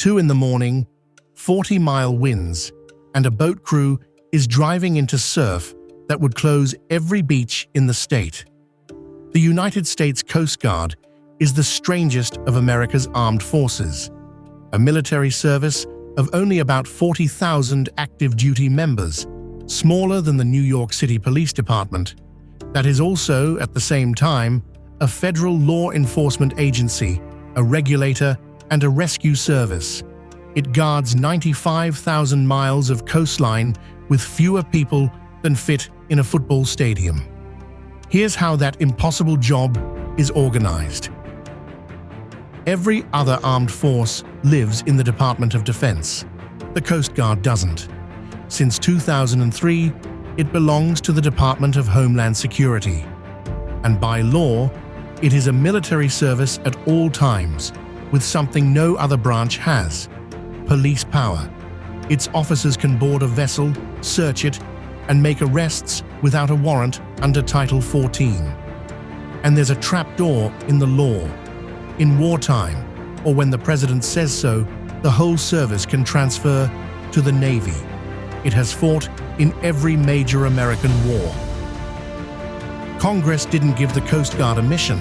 2 in the morning, 40-mile winds, and a boat crew is driving into surf that would close every beach in the state. The United States Coast Guard is the strangest of America's armed forces, a military service of only about 40,000 active duty members, smaller than the New York City Police Department, that is also, at the same time, a federal law enforcement agency, a regulator, and a rescue service. It guards 95,000 miles of coastline with fewer people than fit in a football stadium. Here's how that impossible job is organized. Every other armed force lives in the Department of Defense. The Coast Guard doesn't. Since 2003, it belongs to the Department of Homeland Security. And by law, it is a military service at all times, with something no other branch has: police power. Its officers can board a vessel, search it, and make arrests without a warrant under Title 14. And there's a trapdoor in the law. In wartime, or when the president says so, the whole service can transfer to the Navy. It has fought in every major American war. Congress didn't give the Coast Guard a mission.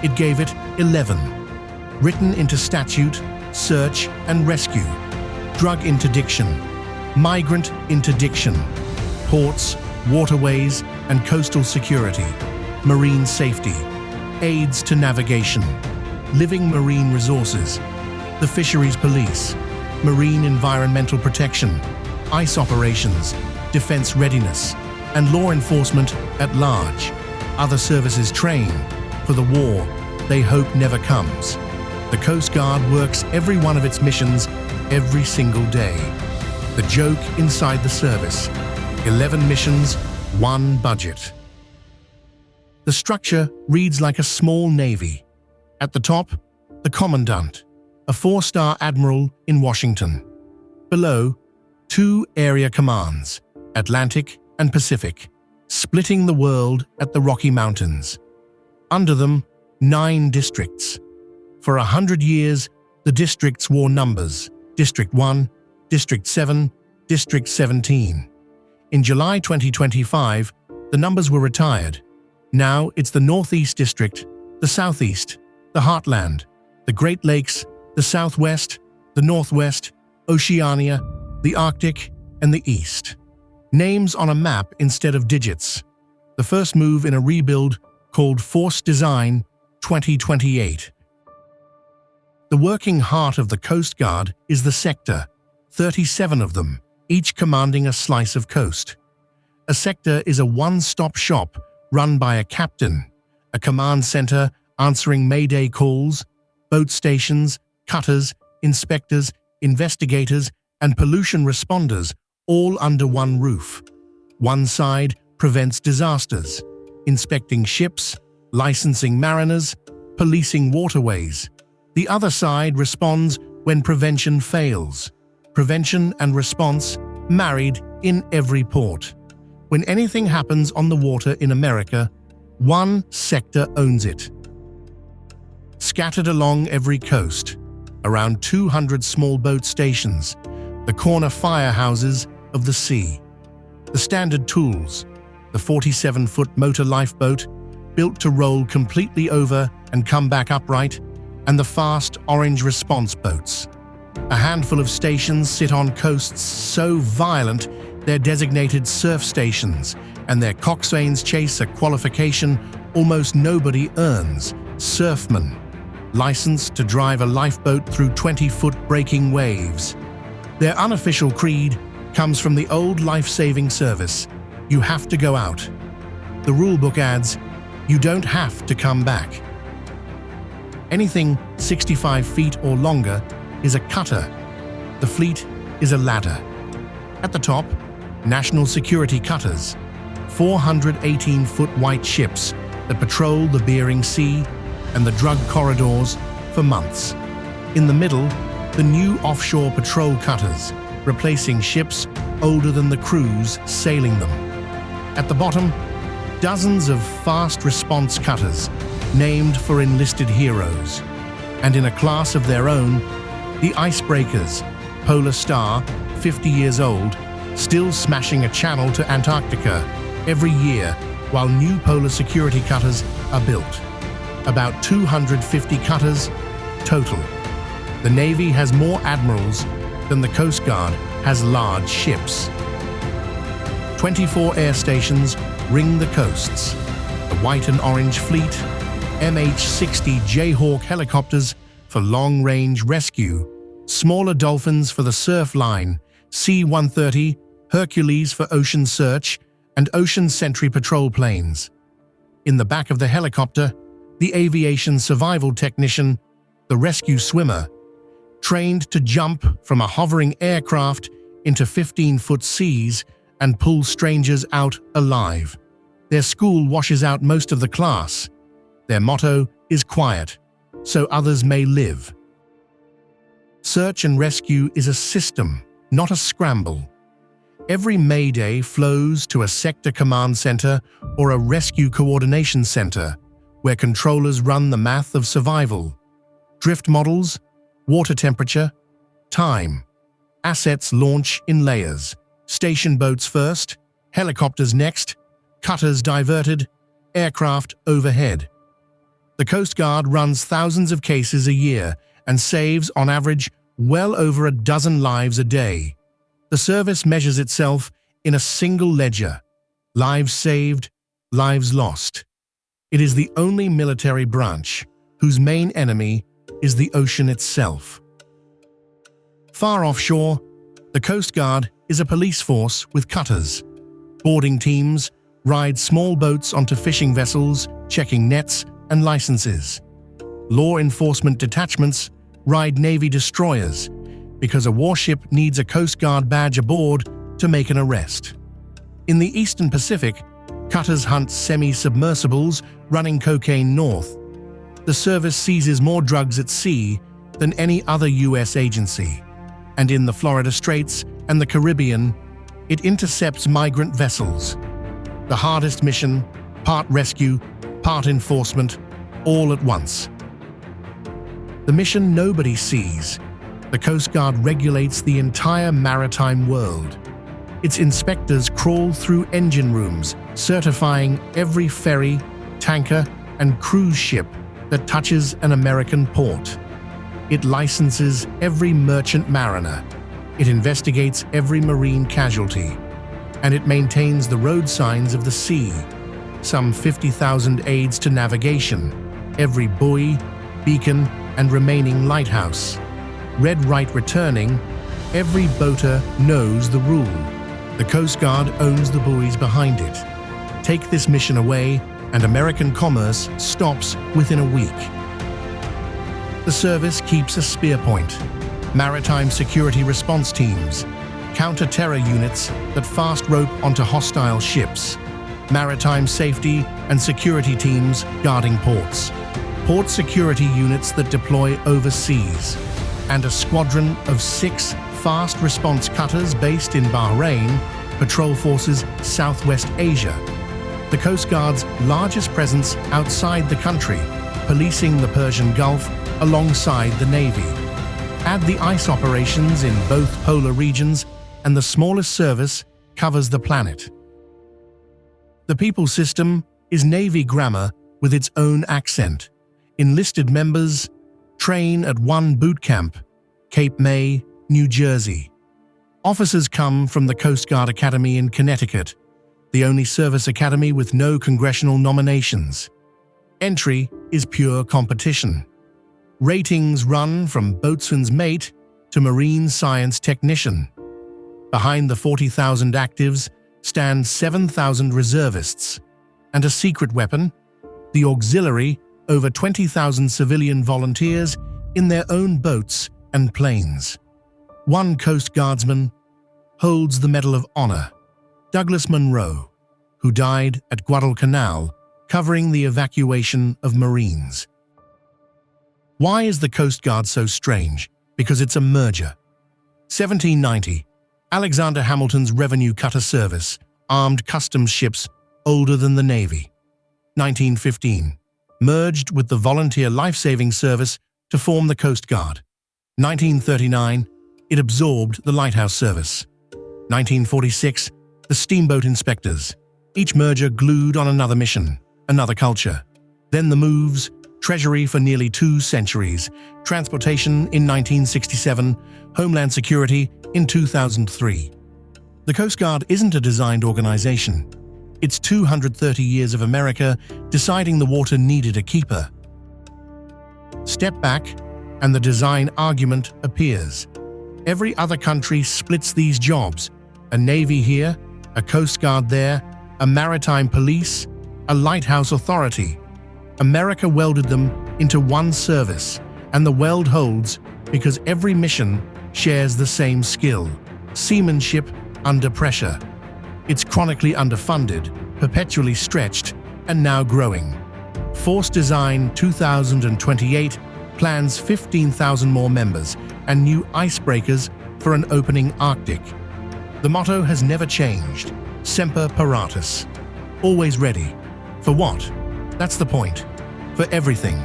It gave it 11. Written into statute, search and rescue, drug interdiction, migrant interdiction, ports, waterways and coastal security, marine safety, aids to navigation, living marine resources, the fisheries police, marine environmental protection, ice operations, defense readiness, and law enforcement at large. Other services train for the war they hope never comes. The Coast Guard works every one of its missions every single day. The joke inside the service: 11 missions, 1 budget. The structure reads like a small navy. At the top, the commandant, a 4-star admiral in Washington. Below, 2 area commands, Atlantic and Pacific, splitting the world at the Rocky Mountains. Under them, 9 districts. For 100 years, the districts wore numbers: District 1, District 7, District 17. In July 2025, the numbers were retired. Now it's the Northeast District, the Southeast, the Heartland, the Great Lakes, the Southwest, the Northwest, Oceania, the Arctic, and the East. Names on a map instead of digits. The first move in a rebuild called Force Design 2028. The working heart of the Coast Guard is the sector, 37 of them, each commanding a slice of coast. A sector is a one-stop shop run by a captain, a command center answering Mayday calls, boat stations, cutters, inspectors, investigators, and pollution responders, all under one roof. One side prevents disasters, inspecting ships, licensing mariners, policing waterways. The other side responds when prevention fails. Prevention and response married in every port. When anything happens on the water in America, one sector owns it. Scattered along every coast, around 200 small boat stations, the corner firehouses of the sea. The standard tools, the 47-foot motor lifeboat, built to roll completely over and come back upright, and the fast orange response boats. A handful of stations sit on coasts so violent they're designated surf stations, and their coxswains chase a qualification almost nobody earns: surfmen, licensed to drive a lifeboat through 20-foot breaking waves. Their unofficial creed comes from the old life-saving service: you have to go out. The rulebook adds, you don't have to come back. Anything 65 feet or longer is a cutter. The fleet is a ladder. At the top, national security cutters, 418-foot white ships that patrol the Bering Sea and the drug corridors for months. In the middle, the new offshore patrol cutters, replacing ships older than the crews sailing them. At the bottom, dozens of fast response cutters named for enlisted heroes. And in a class of their own, The icebreakers, Polar Star, 50 years old, still smashing a channel to Antarctica every year while new polar security cutters are built. About 250 cutters total. The Navy has more admirals than the Coast Guard has large ships. 24 air stations ring the coasts. The white and orange fleet, MH-60 Jayhawk helicopters for long-range rescue, smaller Dolphins for the surf line, C-130 Hercules for ocean search, and ocean sentry patrol planes. In the back of the helicopter, the aviation survival technician, the rescue swimmer, trained to jump from a hovering aircraft into 15-foot seas and pull strangers out alive. Their school washes out most of the class. Their motto is quiet, so others may live. Search and rescue is a system, not a scramble. Every Mayday flows to a sector command center or a rescue coordination center, where controllers run the math of survival. Drift models, water temperature, time. Assets launch in layers. Station boats first, helicopters next, cutters diverted, aircraft overhead. The Coast Guard runs thousands of cases a year and saves, on average, well over a dozen lives a day. The service measures itself in a single ledger: lives saved, lives lost. It is the only military branch whose main enemy is the ocean itself. Far offshore, the Coast Guard is a police force with cutters. Boarding teams ride small boats onto fishing vessels, checking nets and licenses. Law enforcement detachments ride Navy destroyers because a warship needs a Coast Guard badge aboard to make an arrest. In the Eastern Pacific, cutters hunt semi-submersibles running cocaine north. The service seizes more drugs at sea than any other U.S. agency. And in the Florida Straits and the Caribbean, it intercepts migrant vessels. The hardest mission, part rescue, part enforcement, all at once. The mission nobody sees. The Coast Guard regulates the entire maritime world. Its inspectors crawl through engine rooms, certifying every ferry, tanker, and cruise ship that touches an American port. It licenses every merchant mariner. It investigates every marine casualty. And it maintains the road signs of the sea, some 50,000 aids to navigation, every buoy, beacon, and remaining lighthouse. Red right returning, every boater knows the rule. The Coast Guard owns the buoys behind it. Take this mission away, and American commerce stops within a week. The service keeps a spear point. Maritime security response teams, counter-terror units that fast rope onto hostile ships, maritime safety and security teams guarding ports, port security units that deploy overseas, and a squadron of 6 fast response cutters based in Bahrain, patrol forces Southwest Asia. The Coast Guard's largest presence outside the country, policing the Persian Gulf alongside the Navy. Add the ice operations in both polar regions, and the smallest service covers the planet. The people system is Navy grammar with its own accent. Enlisted members train at one boot camp, Cape May, New Jersey. Officers come from the Coast Guard Academy in Connecticut, the only service academy with no congressional nominations. Entry is pure competition. Ratings run from boatswain's mate to marine science technician. Behind the 40,000 actives stand 7,000 reservists, and a secret weapon, the auxiliary, over 20,000 civilian volunteers in their own boats and planes. One Coast Guardsman holds the Medal of Honor, Douglas Munro, who died at Guadalcanal covering the evacuation of Marines. Why is the Coast Guard so strange? Because it's a merger. 1790, Alexander Hamilton's revenue cutter service armed customs ships older than the Navy. 1915, merged with the volunteer life-saving service to form the Coast Guard. 1939, it absorbed the lighthouse service. 1946, the steamboat inspectors, each merger glued on another mission, another culture. Then the moves, Treasury for nearly 2 centuries, transportation in 1967, Homeland Security in 2003. The Coast Guard isn't a designed organization. It's 230 years of America deciding the water needed a keeper. Step back, and the design argument appears. Every other country splits these jobs: a Navy here, a Coast Guard there, a maritime police, a lighthouse authority. America welded them into one service, and the weld holds because every mission shares the same skill: seamanship under pressure. It's chronically underfunded, perpetually stretched, and now growing. Force Design 2028 plans 15,000 more members and new icebreakers for an opening Arctic. The motto has never changed: Semper Paratus. Always ready. For what? That's the point. For everything.